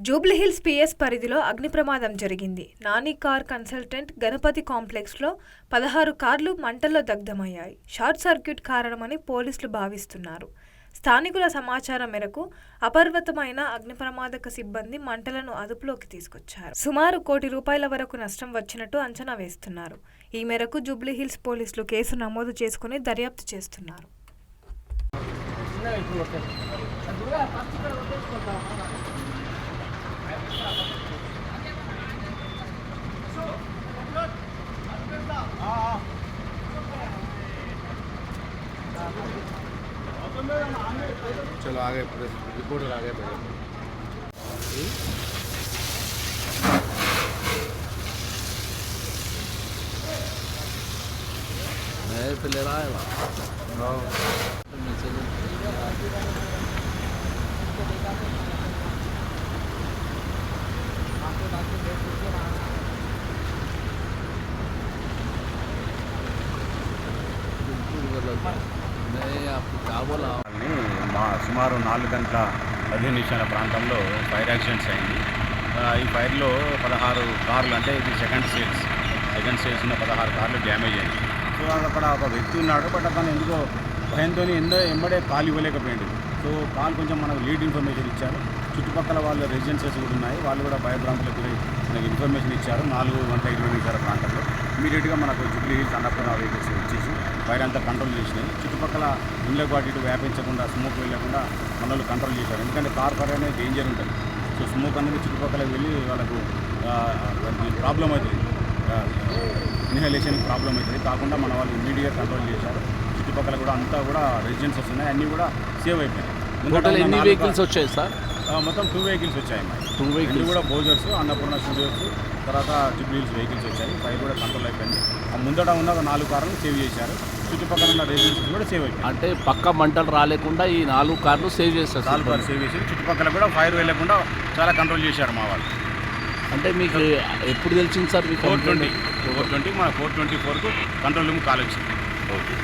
Jubilee Hills PS పరిధిలో అగ్ని ప్రమాదం జరిగింది. నాని కార్ కన్సల్టెంట్ గణపతి కాంప్లెక్స్లో 16 కార్లు మంటల్లో దగ్ధమయ్యాయి. షార్ట్ సర్క్యూట్ కారణమని పోలీసులు భావిస్తున్నారు. స్థానికుల సమాచారం మేరకు అప్రమత్తమైన అగ్నిప్రమాదక సిబ్బంది మంటలను అదుపులోకి తీసుకొచ్చారు. సుమారు ₹1 కోటి వరకు నష్టం వచ్చినట్టు అంచనా వేస్తున్నారు. ఈ మేరకు జూబ్లీహిల్స్ పోలీసులు కేసు నమోదు చేసుకుని దర్యాప్తు చేస్తున్నారు. चलो आगे रिपोर्टर आगे बढ़े। मैं ले रहा है సుమారు 4 గంటల 15 నిమిషాల ప్రాంతంలో ఫైర్ యాక్సిడెంట్స్ అయింది. ఈ ఫైర్లో 16 కార్లు, అంటే ఇది సెకండ్ స్టేజ్ ఉన్న 16 కార్లు డ్యామేజ్ అయ్యాయి. సో అక్కడ ఒక వ్యక్తి ఉన్నాడు, బట్ అతను ఎందుకో భయంతో ఎంబడే కాల్ ఇవ్వలేకపోయింది. సో కాల్ కొంచెం మనకు లీడ్ ఇన్ఫర్మేషన్ ఇచ్చారు. చుట్టుపక్కల వాళ్ళ రెసిడెన్సెస్ కూడా ఉన్నాయి, వాళ్ళు కూడా భయభ్రాంతులకు గురి మనకు ఇన్ఫర్మేషన్ ఇచ్చారు. 4:20 నిమిషాల ప్రాంతంలో ఇమీడియట్గా మనకు జూబ్లీహిల్స్ అన్నపూర్ణ వెహికల్స్ వచ్చేసి ఫైర్ అంతా కంట్రోల్ చేసినాయి. చుట్టుపక్కల ఇండ్లకు వాటి ఇటు వ్యాపించకుండా, స్మోక్ వెళ్ళకుండా మనల్ని కంట్రోల్ చేశారు. ఎందుకంటే కార్ ఫైర్ అనేది డేంజర్ ఉంటుంది. సో స్మోక్ అనేది చుట్టుపక్కలకు వెళ్ళి వాళ్ళకు ప్రాబ్లం అవుతుంది, ఇన్హలేషన్కి ప్రాబ్లం అవుతుంది. కాకుండా మన వాళ్ళు ఇమీడియట్గా కంట్రోల్ చేశారు. చుట్టుపక్కల కూడా అంతా కూడా రెసిడెన్సెస్ ఉన్నాయి, అన్నీ కూడా సేవ్ అయిపోయాయి. ఎన్ని వెహికల్స్ వచ్చాయి సార్? మొత్తం 2 వెహికల్స్ వచ్చాయి. 2 వెహికల్స్ కూడా బోజర్స్, అన్నపూర్ణ స్టూడియోస్, తర్వాత జూబ్లీహిల్స్ వెహికల్స్ వచ్చాయి. ఫైర్ కూడా కంట్రోల్ అయిపోయింది. ముందట ఉన్న 4 కార్లను సేవ్ చేశారు. చుట్టుపక్కల ఉన్న రెసిడెన్సెస్ కూడా సేవ్ అయిపోయాయి. అంటే పక్క మంటలు రాలేకుండా ఈ 4 కార్లు సేవ్ చేస్తారు. 4 కార్లు సేవ్ చేసి చుట్టుపక్కల కూడా ఫైర్ వెళ్ళకుండా చాలా కంట్రోల్ చేశారు మా వాళ్ళు. అంటే మీకు ఎప్పుడు తెలిసింది సార్? 4:20 మన 4:24కు కంట్రోల్ రూమ్ కాల్ వచ్చింది. ఓకే.